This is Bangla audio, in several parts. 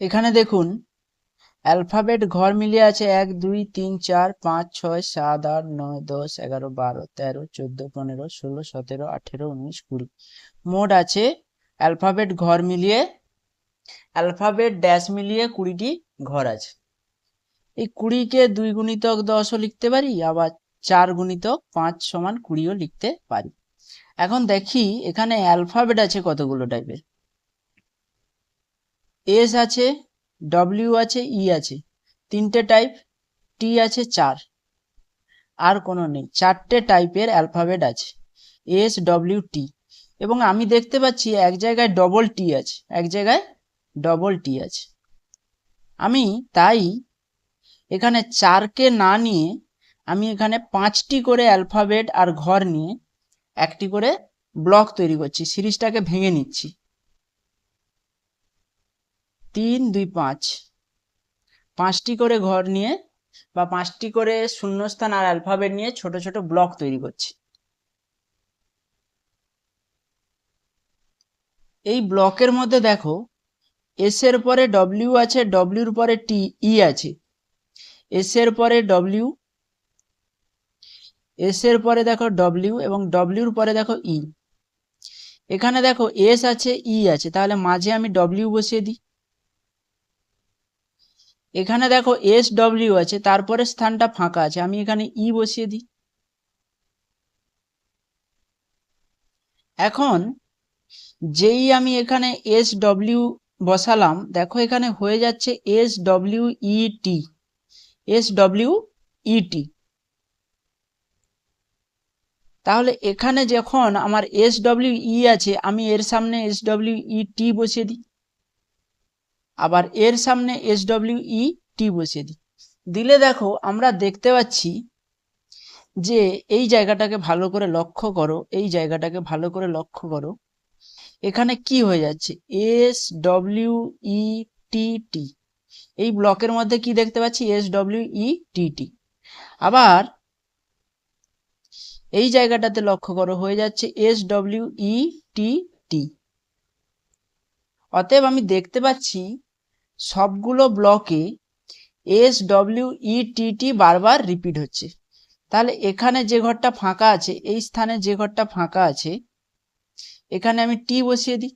এখানে দেখুন অ্যালফাবেট ঘর মিলিয়ে আছে 1 2 3 4 5 6 7 8 9 10 11 12 13 14 15 16 17 18 19 20 মোট আছে অ্যালফাবেট ঘর মিলিয়ে অ্যালফাবেট ড্যাশ মিলিয়ে 20টি ঘর আছে। এই 20কে 2 গুণিতক 10ও লিখতে পারি, আবার 4 গুণিতক 5 সমান 20ও লিখতে পারি। এখন দেখি এখানে অ্যালফাবেট আছে কতগুলো টাইপের। এস আছে, ডব্লিউ আছে, ই আছে, 3টে টাইপ, টি আছে 4, আর কোনো নেই। 4টে টাইপের অ্যালফাবেট আছে, এস ডব্লিউ টি। এবং আমি দেখতে পাচ্ছি এক জায়গায় ডবল টি আছে, এক জায়গায় ডবল টি আছে। আমি তাই এখানে 4কে না নিয়ে আমি এখানে 5টি করে অ্যালফাবেট আর ঘর নিয়ে একটি করে ব্লক তৈরি করছি, সিরিজটাকে ভেঙে নিচ্ছি। 3 2 5, 5টি করে ঘর নিয়ে বা 5টি করে শূন্যস্থান আর অ্যালফাবেট নিয়ে ছোট ছোট ব্লক তৈরি করছি। এই ব্লকের মধ্যে দেখো এস এর পরে ডব্লিউ আছে, ডব্লিউর পরে টি ই আছে, এস এর পরে ডব্লিউ, এস এর পরে দেখো ডব্লিউ এবং ডব্লিউর পরে দেখো ই। এখানে দেখো এস আছে, ই আছে, তাহলে মাঝে আমি ডব্লিউ বসিয়ে দিই। এখানে দেখো এস ডব্লিউ আছে, তারপরে স্থানটা ফাঁকা আছে, আমি এখানে ই বসিয়ে দিই। এখন যেই আমি এখানে এস ডব্লিউ বসালাম, দেখো এখানে হয়ে যাচ্ছে এস ডব্লিউ ই টি, এস ডব্লিউ ই টি। তাহলে এখানে যখন আমার এস ডব্লিউ ই আছে, আমি এর সামনে এস ডব্লিউ ই টি বসিয়ে দিই, আবার এর সামনে এস ডব্লিউ ই টি বসিয়ে দিই। দিলে দেখো আমরা দেখতে পাচ্ছি যে এই জায়গাটাকে ভালো করে লক্ষ্য করো, এই জায়গাটাকে ভালো করে লক্ষ্য করো, এখানে কি হয়ে যাচ্ছে, এস ডব্লিউ ই টি টি। এই ব্লকের মধ্যে কি দেখতে পাচ্ছি, এস ডব্লিউ ই টি টি। আবার এই জায়গাটাতে লক্ষ্য করো, হয়ে যাচ্ছে এস ডব্লিউ ই টি টি। অতএব আমি দেখতে পাচ্ছি সবগুলো ব্লকে এস ডব্লিউ ই টি টি বারবার রিপিট হচ্ছে। তাহলে এখানে যে ঘরটা ফাঁকা আছে, এই স্থানে যে ঘরটা ফাঁকা আছে, এখানে আমি টি বসিয়ে দিই।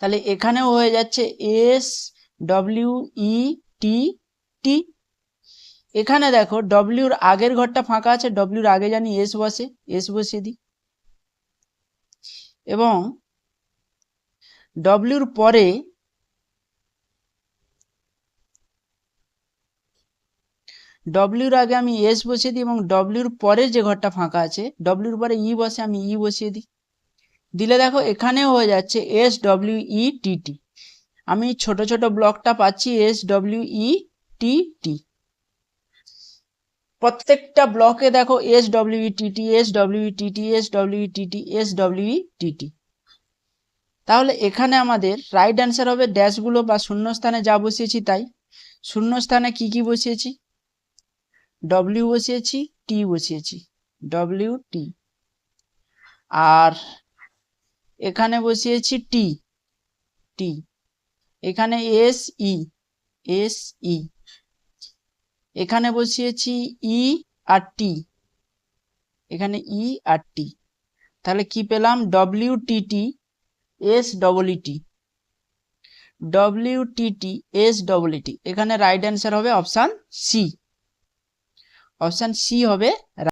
তাহলে এখানেও হয়ে যাচ্ছে এস ডব্লিউ ই টি টি। এখানে দেখো ডব্লিউর আগের ঘরটা ফাঁকা আছে, ডব্লিউর আগে জানি এস বসে, এস বসিয়ে দিই। এবং ডব্লিউর পরে ডব্লিউর আগে আমি এস বসিয়ে দিই এবং ডব্লিউর পরে যে ঘরটা ফাঁকা আছে, ডব্লিউর পরে ই বসে, আমি ই বসিয়ে দিই। দিলে দেখো এখানেও হয়ে যাচ্ছে এস ডব্লিউ ই টি টি। আমি ছোট ছোট ব্লকটা পাচ্ছি এস ডব্লিউ ই টি টি। প্রত্যেকটা ব্লকে দেখো এস ডব্লিউ ই টি টি, এস ডব্লিউ ই টি টি, এস ডব্লিউ ই টি টি, এস ডব্লিউ ই টি টি। তাহলে এখানে আমাদের রাইট অ্যান্সার হবে ড্যাশগুলো বা শূন্যস্থানে যা বসিয়েছি তাই। শূন্যস্থানে কি কি বসিয়েছি, ডব্লিউ বসিয়েছি, টি বসিয়েছি, ডব্লিউ টি। আর এখানে বসিয়েছি টি টি। এখানে এস ই, এস ই। এখানে বসিয়েছি ই আর টি, এখানে ই আর টি। তাহলে কি পেলাম, ডব্লিউ টি টি, এস ডবল ই টি, ডব্লিউ টি টি, এস ডবল ই টি। এখানে রাইট অ্যান্সার হবে অপশান সি, অপশান সি হবে।